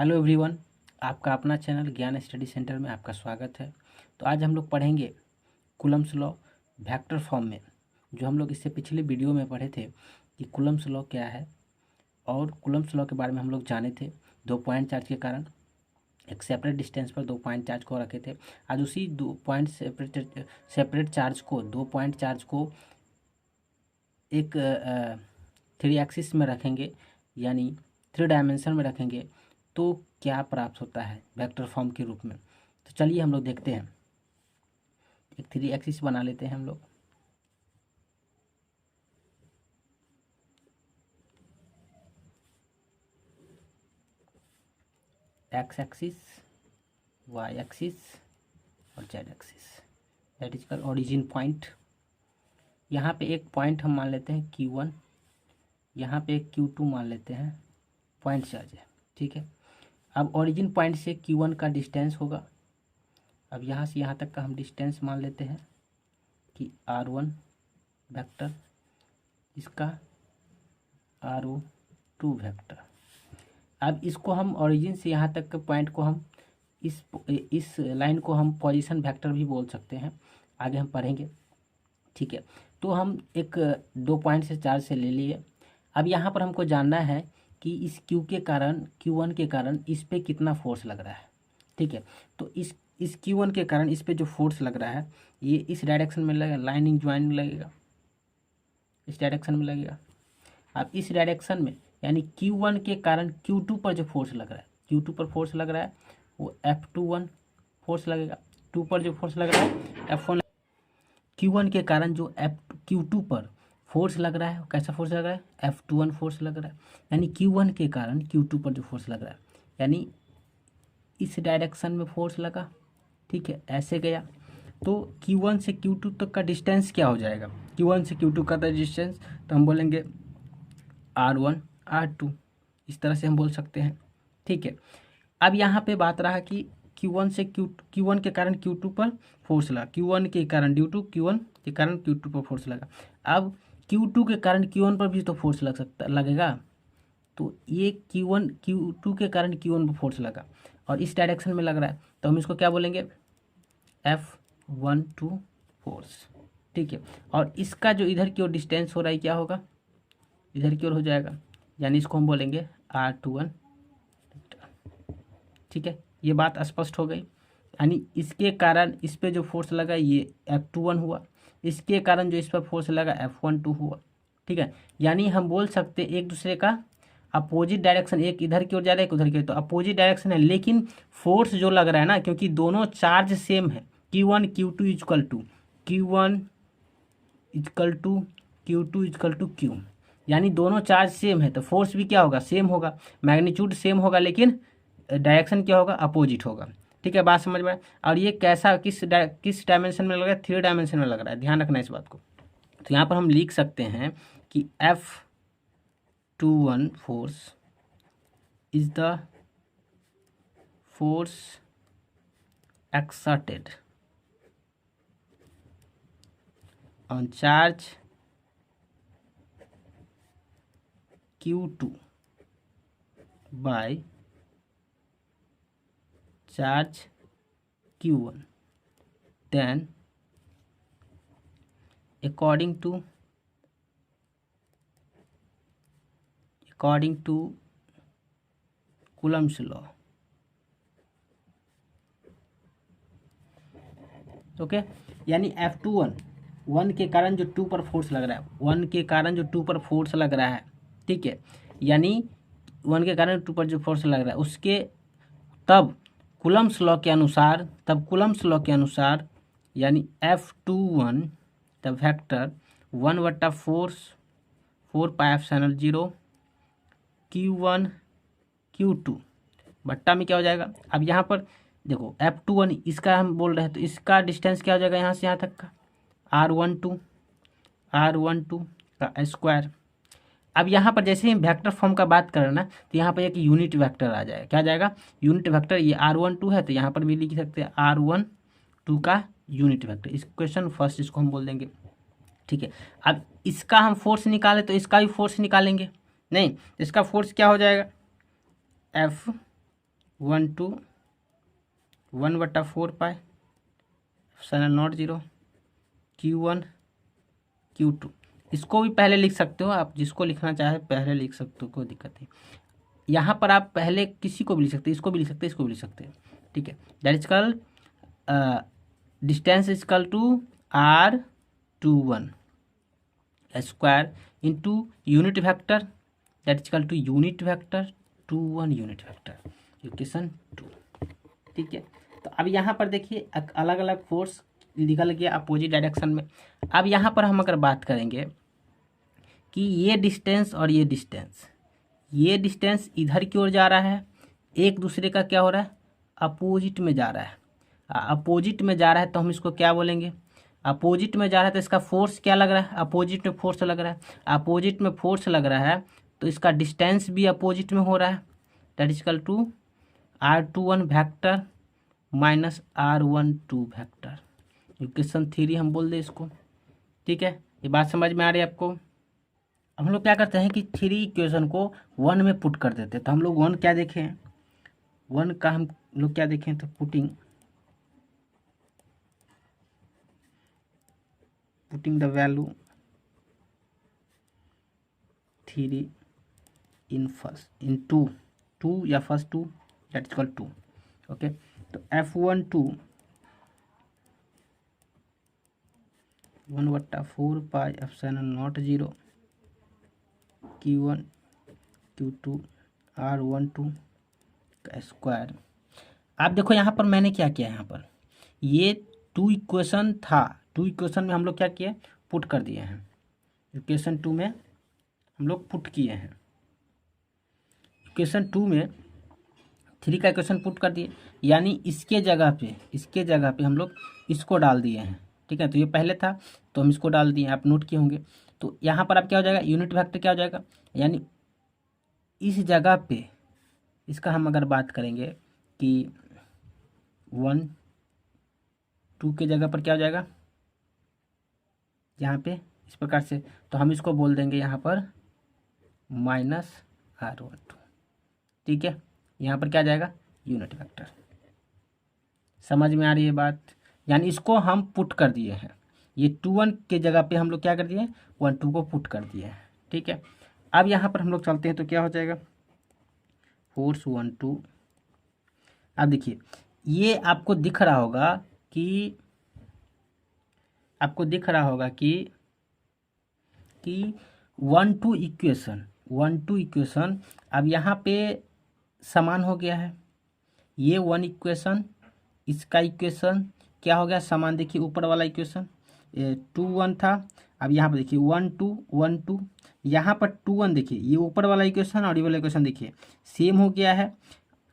Hello everyone, आपका अपना channel ज्ञान स्टडी सेंटर में आपका स्वागत है। तो आज हम लोग पढ़ेंगे कूलम्ब्स लॉ वेक्टर फॉर्म में। जो हम लोग इससे पिछले वीडियो में पढ़े थे कि कूलम्ब्स लॉ क्या है और कूलम्ब्स लॉ के बारे में हम लोग जाने थे। 2 पॉइंट चार्ज के कारण एक सेपरेट डिस्टेंस पर 2 पॉइंट चार्ज को रखे थे। आज उसी 2 पॉइंट सेपरेट चार्ज को 2 पॉइंट चार्ज को एक 3 एक्सिस में रखेंगे, यानी 3 डायमेंशन में रखेंगे तो क्या प्राप्त होता है वेक्टर फॉर्म के रूप में। तो चलिए हम लोग देखते हैं। एक 3 एक्सिस बना लेते हैं हम लोग। एक्स एक्सिस, वाई एक्सिस और Z axis, that is called origin point. यहाँ पे एक पॉइंट हम मान लेते हैं Q1, यहाँ पे एक Q2 मान लेते हैं, पॉइंट चार्ज है, ठीक है। अब ओरिजिन पॉइंट से Q1 का डिस्टेंस होगा। अब यहाँ से यहाँ तक का हम डिस्टेंस मान लेते हैं कि R1 वेक्टर, इसका RO2 वेक्टर। अब इसको हम ओरिजिन से यहाँ तक के पॉइंट को हम इस लाइन को हम पोजीशन वेक्टर भी बोल सकते हैं, आगे हम पढ़ेंगे, ठीक है। तो हम एक 2 पॉइंट से 4 से ले लिए। अब यहाँ पर हमको जानना है कि इस Q के कारण, Q1 के कारण इस पे कितना फोर्स लग रहा है, ठीक है। तो इस Q1 के कारण इस पे जो फोर्स लग रहा है ये इस डायरेक्शन में लगेगा, लाइनिंग ज्वाइनिंग लगेगा, इस डायरेक्शन में लगेगा। अब इस डायरेक्शन में यानी Q1 के कारण Q2 पर जो फोर्स लग रहा है, Q2 पर फोर्स लग रहा है वो F21 फोर्स लगेगा। 2 पर जो फोर्स लग रहा है F1। Q1 के कारण जो Q2 पर फोर्स लग रहा है कैसा फोर्स लग रहा है, F21 फोर्स लग रहा है। यानी Q1 के कारण Q2 पर जो फोर्स लग रहा है यानी इस डायरेक्शन में फोर्स लगा, ठीक है, ऐसे गया। तो Q1 से Q2 तक का डिस्टेंस क्या हो जाएगा, Q1 से Q2 का डिस्टेंस, तो हम बोलेंगे R1 R2, इस तरह से हम बोल सकते हैं, ठीक है। अब यहाँ पे बात रहा कि Q1 के कारण Q2 पर फोर्स लगा, Q1 के कारण ड्यू टू Q1 के कारण Q2 पर फोर्स लगा। अब Q2 के कारण Q1 पर भी तो फोर्स लगेगा। तो ये Q2 के कारण Q1 पर फोर्स लगा और इस डायरेक्शन में लग रहा है, तो हम इसको क्या बोलेंगे, F12 फोर्स, ठीक है। और इसका जो इधर की ओर डिस्टेंस हो रहा है क्या होगा, इधर की ओर हो जाएगा, यानी इसको हम बोलेंगे R21, ठीक है। ये बात स्पष्ट हो गई। यानी इसके कारण इस पे जो फोर्स लगा ये F21 हुआ, इसके कारण जो इस पर फोर्स लगा F12 हुआ, ठीक है। यानी हम बोल सकते एक दूसरे का अपोजिट डायरेक्शन, एक इधर की ओर जा रहा है एक उधर की ओर, तो अपोजिट डायरेक्शन है, लेकिन फोर्स जो लग रहा है ना, क्योंकि दोनों चार्ज सेम है, Q1 Q2 equal to Q1 equal to Q2 equal to Q, यानी दोनों चार्ज सेम है तो फोर्स भी क्या होगा, सेम होगा, मैग्नीट्यूड सेम होगा, लेकिन डायरेक्शन क्या होगा, अपोजिट होगा, ठीक है। बात समझ में। और ये कैसा किस डायमेंशन में लग रहा है, 3 डायमेंशन में लग रहा है, ध्यान रखना इस बात को। तो यहाँ पर हम लिख सकते हैं कि F21 force is the force exerted on charge Q2 by charge Q1, then according to Coulomb's law, okay. यानी F21 के कारण जो 2 पर फोर्स लग रहा है, 1 के कारण जो 2 पर फोर्स लग रहा है, ठीक है, यानी 1 के कारण 2 पर जो फोर्स लग रहा है उसके तब कूलम्ब्स लॉ के अनुसार यानी F21 the vector 1/4 Q1 Q2 बट्टा में क्या हो जाएगा। अब यहाँ पर देखो F21 इसका हम बोल रहे हैं, तो इसका डिस्टेंस क्या हो जाएगा यहाँ से यहाँ तक का, R12 का स्क्वायर। अब यहाँ पर जैसे ही वेक्टर फॉर्म का बात करें ना, तो यहाँ पर एक यूनिट वेक्टर आ जाएगा, क्या आ जाएगा, यूनिट वेक्टर। ये R12 है तो यहाँ पर भी लिख सकते हैं R12 का यूनिट वेक्टर, इस क्वेश्चन फर्स्ट इसको हम बोल देंगे, ठीक है। अब इसका हम फोर्स निकाले तो इसका भी फोर्स निकालेंगे, नहीं इसका फोर्स क्या हो जाएगा, 1/4 ε0 Q1 Q2। इसको भी पहले लिख सकते हो आप, जिसको लिखना चाहे पहले लिख सकते हो, कोई दिक्कत नहीं। यहाँ पर आप पहले किसी को भी लिख सकते हैं, इसको भी लिख सकते हैं, इसको भी लिख सकते हैं, ठीक है। दैट इज कल डिस्टेंस इज कल to R21 square into unit vector, that is कल to unit vector 21 unit vector, equation 2, ठीक है। तो अब यहाँ पर देखिए अलग अलग फोर्स निकल गया अपोजिट डायरेक्शन में। अब यहाँ पर हम अगर बात करेंगे कि ये डिस्टेंस और ये डिस्टेंस इधर की ओर जा रहा है, एक दूसरे का क्या हो रहा है, अपोजिट में जा रहा है। अपोजिट में जा रहा है तो हम इसको क्या बोलेंगे, अपोजिट में जा रहा है तो इसका फोर्स क्या लग रहा है, अपोजिट में फोर्स लग रहा है। अपोजिट में फोर्स लग रहा है तो इसका डिस्टेंस भी अपोजिट में हो रहा है, that is equal to R21 vector minus R12 vector, equation 3 हम बोल दें इसको, ठीक है। ये बात समझ में आ रही है आपको। अब हम लोग क्या करते हैं कि 3 इक्वेशन को 1 में पुट कर देते हैं। तो हम लोग 1 क्या देखें, 1 का हम लोग क्या देखें, तो putting the value 3 in two या first 2 that is equal 2, okay. तो F12 1/4 पाई ε0 Q1 Q2 R12 का स्क्वायर। आप देखो यहाँ पर मैंने क्या किया, यहाँ पर ये 2 इक्वेशन था, 2 इक्वेशन में हम लोग क्या किए, पुट कर दिए हैं। इक्वेशन 2 में हम लोग पुट किए हैं, इक्वेशन 2 में 3 का इक्वेशन पुट कर दिए, यानी इसके जगह पे हम लोग इसको डाल दिए हैं, ठीक है। तो ये पहले था तो हम इसको डाल दिए, आप नोट किए होंगे। तो यहाँ पर अब क्या हो जाएगा, यूनिट वेक्टर क्या हो जाएगा, यानी इस जगह पे इसका हम अगर बात करेंगे कि 1 2 के जगह पर क्या हो जाएगा यहाँ पे इस प्रकार से, तो हम इसको बोल देंगे यहाँ पर माइनस R12, ठीक है। यहाँ पर क्या आ जाएगा, यूनिट वेक्टर। समझ में आ रही है बात, यानी इसको हम पुट कर दिए हैं, ये 2 1 के जगह पे हम लोग क्या कर दिए, 1 2 को पुट कर दिए हैं, ठीक है। अब यहाँ पर हम लोग चलते हैं तो क्या हो जाएगा, फोर्स 1 2। अब देखिए ये आपको दिख रहा होगा कि 1 2 इक्वेशन अब यहाँ पे समान हो गया है। ये 1 इक्वेशन, इसका इक्वेशन क्या हो गया समान, देखिए ऊपर वाला इक्वेशन 2 1 था, अब यहाँ पर देखिए 1 2, यहाँ पर 2 1, देखिए ये ऊपर वाला इक्वेशन और ये वाला इक्वेशन देखिए सेम हो गया है,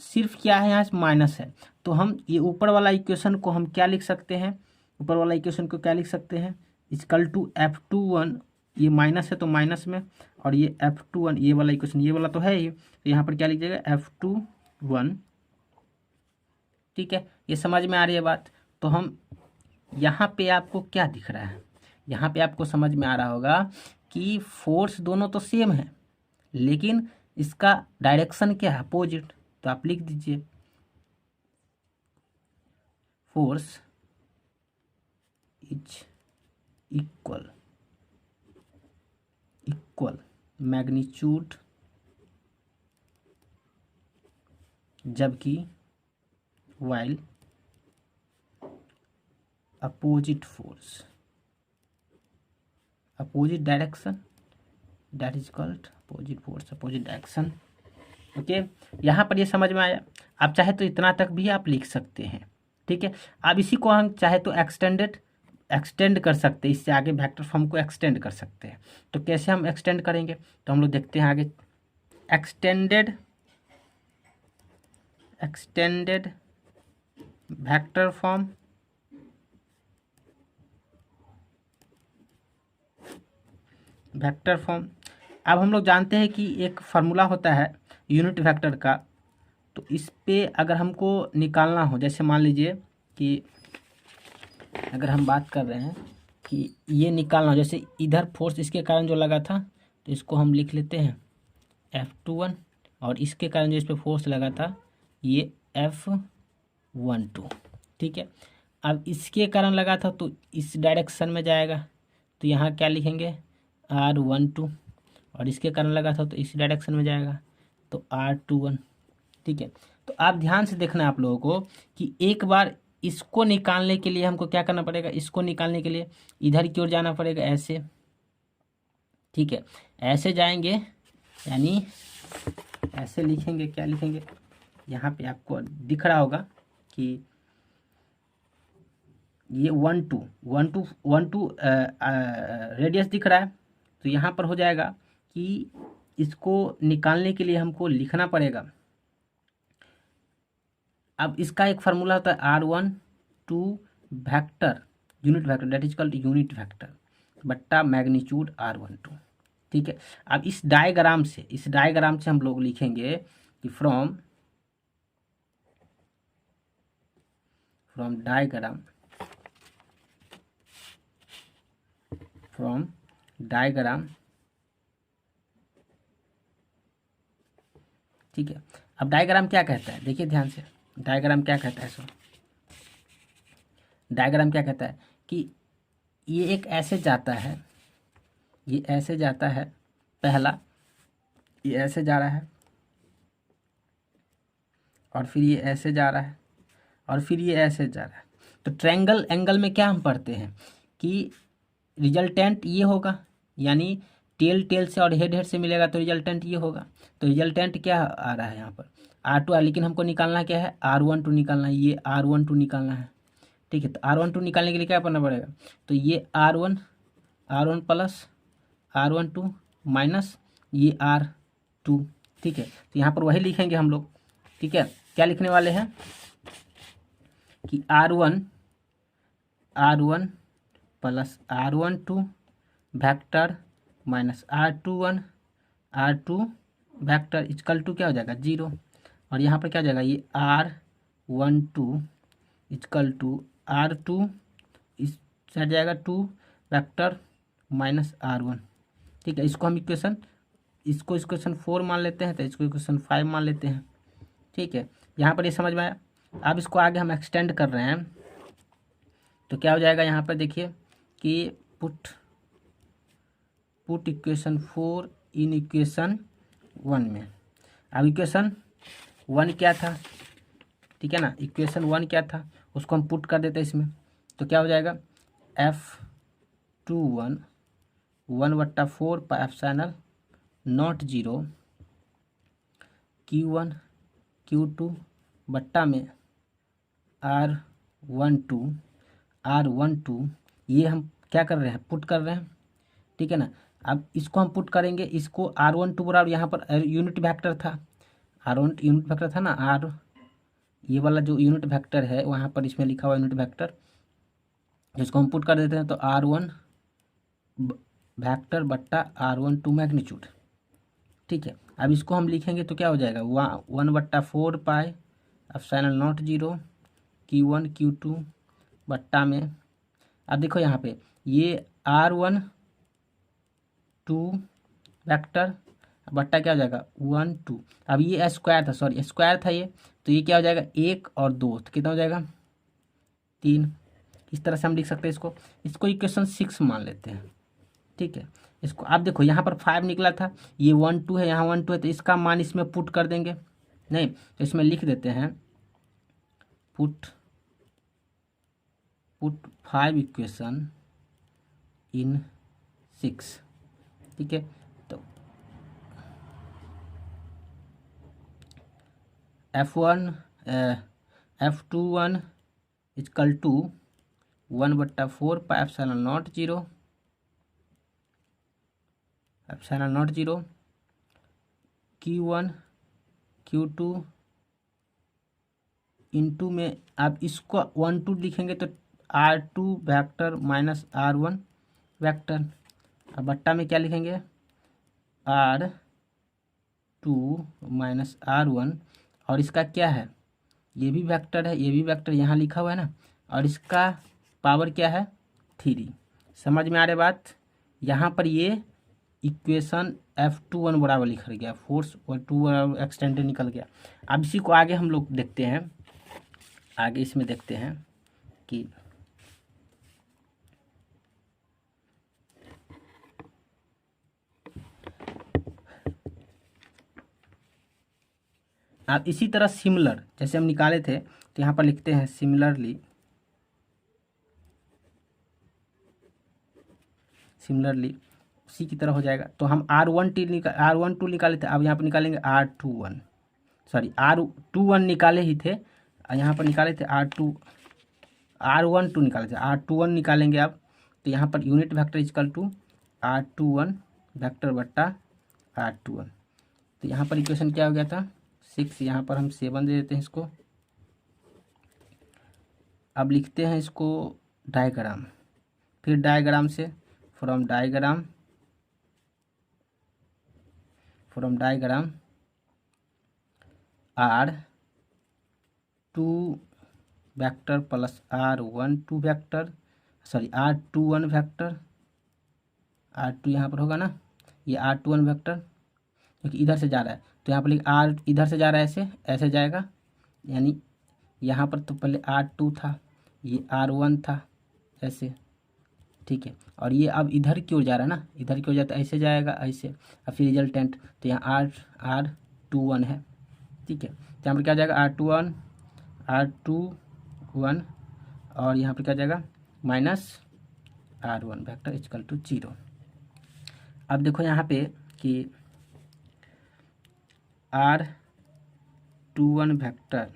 सिर्फ क्या है यहाँ माइनस है। तो हम ये ऊपर वाला इक्वेशन को हम क्या लिख सकते हैं, ऊपर वाला इक्वेशन को क्या लिख सकते हैं, इक्वल टू F21, ये माइनस है तो माइनस में, और ये F21 ये वाला इक्वेशन, ये वाला तो है ही, तो यहाँ पर क्या लिख जाएगा F21, ठीक है। ये समझ में आ रही है बात। तो हम यहाँ पे आपको क्या दिख रहा है, यहाँ पे आपको समझ में आ रहा होगा कि फोर्स दोनों तो सेम है, लेकिन इसका डायरेक्शन क्या है, अपोजिट। तो आप लिख दीजिए फोर्स इज इक्वल मैग्नीट्यूड, जबकि while opposite force opposite direction, that is called opposite force opposite direction, okay. यहाँ पर ये समझ में आया। आप चाहे तो इतना तक भी आप लिख सकते हैं, ठीक है। अब इसी को हम चाहे तो एक्सटेंड कर सकते हैं, इससे आगे वेक्टर फॉर्म को एक्सटेंड कर सकते हैं। तो कैसे हम एक्सटेंड करेंगे, तो हम लोग देखते हैं आगे। एक्सटेंडेड वेक्टर फॉर्म, अब हम लोग जानते हैं कि एक फार्मूला होता है यूनिट वेक्टर का। तो इस पे अगर हमको निकालना हो, जैसे मान लीजिए कि अगर हम बात कर रहे हैं कि ये निकालना हो, जैसे इधर फोर्स इसके कारण जो लगा था तो इसको हम लिख लेते हैं F21, और इसके कारण जो इस पर फोर्स लगा था ये F12, ठीक है। अब इसके कारण लगा था तो इस डायरेक्शन में जाएगा, तो यहाँ क्या लिखेंगे R12, और इसके कारण लगा था तो इस डायरेक्शन में जाएगा तो R21, ठीक है। तो आप ध्यान से देखना है आप लोगों को कि एक बार इसको निकालने के लिए हमको क्या करना पड़ेगा, इसको निकालने के लिए इधर की ओर जाना पड़ेगा ऐसे, ठीक है। ऐसे जाएंगे यानी ऐसे लिखेंगे, क्या लिखेंगे, यहाँ पे आपको दिख रहा होगा कि ये 1 2 रेडियस दिख रहा है, तो यहाँ पर हो जाएगा कि इसको निकालने के लिए हमको लिखना पड़ेगा। अब इसका एक फार्मूला होता है R12 vector, unit vector, that is called unit vector बट्टा मैग्नीट्यूड R12, ठीक है। अब इस डायग्राम से हम लोग लिखेंगे कि फ्रॉम डायग्राम, ठीक है। अब डायग्राम क्या कहता है, देखिए ध्यान से, डायग्राम क्या कहता है, डायग्राम क्या कहता है कि ये एक ऐसे जाता है, ये ऐसे जाता है, पहला ये ऐसे जा रहा है, और फिर ये ऐसे जा रहा है, और फिर ये ऐसे जा रहा है। तो ट्रायंगल एंगल में क्या हम पढ़ते हैं कि रिजल्टेंट ये होगा, यानी टेल से और हेड से मिलेगा तो रिजल्टेंट ये होगा। तो रिजल्टेंट क्या आ रहा है यहाँ पर R2, लेकिन हमको निकालना क्या है R12 निकालना है, ये R12 निकालना है, ठीक है। तो R12 निकालने के लिए क्या करना पड़ेगा, तो ये R1 प्लस R12 माइनस ये R2, ठीक है। तो यहाँ पर वही लिखेंगे हम लोग, ठीक है। क्या लिखने वाले हैं कि R1 plus R12 vector minus R2 vector equal to क्या हो जाएगा 0, और यहाँ पर क्या हो जाएगा ये R12 इक्वल टू R2, इस साइड जाएगा 2 वेक्टर माइनस R1, ठीक है। इसको हम इक्वेशन 4 मान लेते हैं, तो इसको इक्वेशन 5 मान लेते हैं, ठीक है। यहाँ पर ये समझ में आया। अब इसको आगे हम एक्सटेंड कर रहे हैं, तो क्या हो जाएगा यहाँ पर देखिए कि पुट इक्वेशन 4 इन इक्वेशन 1 में। अब इक्वेशन 1 क्या था, ठीक है ना, इक्वेशन 1 क्या था उसको हम पुट कर देते हैं इसमें, तो क्या हो जाएगा F21 1/4 pi epsilon naught 0 Q1 Q2 बट्टा में R12 ये हम क्या कर रहे हैं पुट कर रहे हैं, ठीक है ना। अब इसको हम पुट करेंगे, इसको R12 बराबर यहाँ पर यूनिट वेक्टर था, R1 यूनिट वेक्टर था ना, R ये वाला जो यूनिट वेक्टर है वहाँ पर इसमें लिखा हुआ यूनिट वेक्टर, जिसको हम पुट कर देते हैं तो R1 वेक्टर बट्टा R12 मैग्नीट्यूड, ठीक है। अब इसको हम लिखेंगे तो क्या हो जाएगा 1/4 pi epsilon naught 0 Q1 Q2 बट्टा में, अब देखो यहाँ पे ये R12 वेक्टर बट्टा क्या हो जाएगा 1 2, अब ये स्क्वायर था ये, तो ये क्या हो जाएगा 1 और 2, तो कितना हो जाएगा 3। इस तरह से हम लिख सकते हैं इसको इक्वेशन 6 मान लेते हैं, ठीक है। इसको आप देखो यहाँ पर 5 निकला था, ये 1 2 है, यहाँ 1 2 है, तो इसका मान इसमें पुट कर देंगे, नहीं तो इसमें लिख देते हैं पुट 5 इक्वेशन इन 6, ठीक है। तो F21 equal to 1/4 pi epsilon naught 0 Q1 Q2 into में आप इसको 1 2 लिखेंगे तो R2 vector minus R1 vector, अब बट्टा में क्या लिखेंगे R2 माइनस R1, और इसका क्या है ये भी वेक्टर है, ये भी वेक्टर यहाँ लिखा हुआ है ना, और इसका पावर क्या है 3। समझ में आ रही बात, यहाँ पर ये इक्वेशन F21 बराबर लिखा गया, फोर्स और 2 बराबर एक्सटेंडेड निकल गया। अब इसी को आगे हम लोग देखते हैं, आगे इसमें देखते हैं कि आप इसी तरह सिमिलर जैसे हम निकाले थे तो यहाँ पर लिखते हैं सिमिलरली उसी की तरह हो जाएगा। तो हम R12 निकाले थे, अब यहाँ पर निकालेंगे R21, सॉरी R21 निकाले ही थे, यहाँ पर निकाले थे R12 निकाले थे, R21 निकालेंगे अब। तो यहाँ पर unit vector equal to R21 vector बट्टा R21। तो यहाँ पर इक्वेशन क्या हो गया था 6, यहाँ पर हम 7 दे देते हैं इसको। अब लिखते हैं इसको डायग्राम, फिर डायग्राम से from diagram R2 vector plus R12 vector, sorry R21 vector, R2 यहाँ पर होगा ना, ये R21 वेक्टर क्योंकि इधर से जा रहा है तो यहाँ पर R इधर से जा रहा है, ऐसे ऐसे जाएगा, यानी यहाँ पर तो पहले R2 था, ये R1 था ऐसे, ठीक है। और ये अब इधर की ओर जा रहा है ना, इधर की ओर जाता है ऐसे जाएगा ऐसे, और फिर रिजल्टेंट तो यहाँ R21 है, ठीक है। तो यहाँ पर क्या जाएगा R21 और यहाँ पर क्या जाएगा minus R1 vector equal to 0। अब देखो यहाँ पे कि R21 vector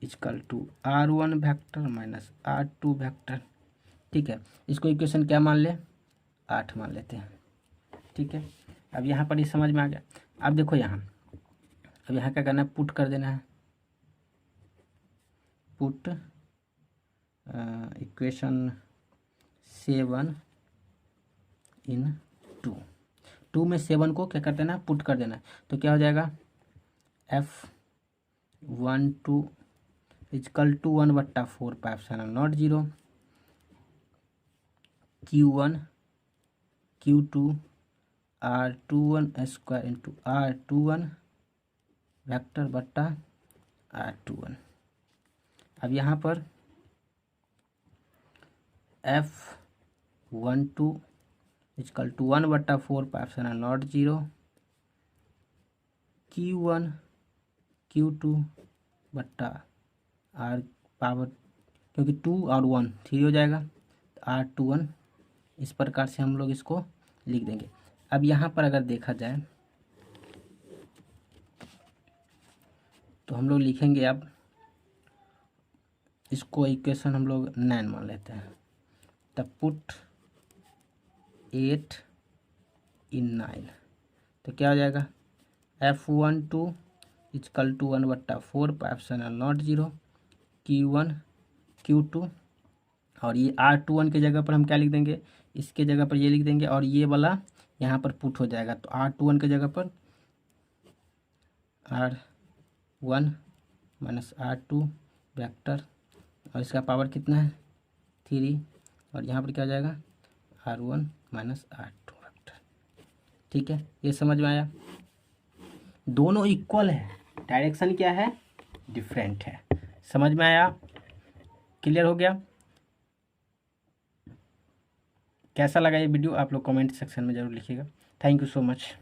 equal to R1 vector minus R2 vector, ठीक है। इसको इक्वेशन क्या मान ले 8 मान लेते हैं, ठीक है। अब यहाँ पर ये समझ में आ गया। अब देखो यहाँ, अब यहाँ क्या करना है, पुट कर देना है, पुट इक्वेशन 7 इन 2 में 7 को क्या कर देना है, पुट कर देना है। तो क्या हो जाएगा F12 equal to 1/4 pi epsilon naught 0 Q1 Q2 R21 square into R21 vector बट्टा R21। अब यहाँ पर F12 equal to 1/4 pi epsilon naught 0 Q1 Q2 बट्टा R पावर, क्योंकि 2 और 1 3 हो जाएगा, R21। इस प्रकार से हम लोग इसको लिख देंगे। अब यहाँ पर अगर देखा जाए तो हम लोग लिखेंगे, अब इसको इक्वेशन हम लोग 9 मान लेते हैं, तब पुट 8 इन 9। तो क्या हो जाएगा F12 equal to 1/4 pi epsilon naught 0 Q1 Q2, और ये R21 के जगह पर हम क्या लिख देंगे, इसके जगह पर ये लिख देंगे, और ये वाला यहाँ पर पुट हो जाएगा। तो R21 के जगह पर R1 माइनस R2 वेक्टर, और इसका पावर कितना है 3, और यहाँ पर क्या हो जाएगा R1 माइनस R2 वेक्टर, ठीक है। ये समझ में आया, दोनों इक्वल है, डायरेक्शन क्या है डिफरेंट है। समझ में आया, क्लियर हो गया। कैसा लगा ये वीडियो आप लोग कमेंट सेक्शन में ज़रूर लिखिएगा। Thank you so much.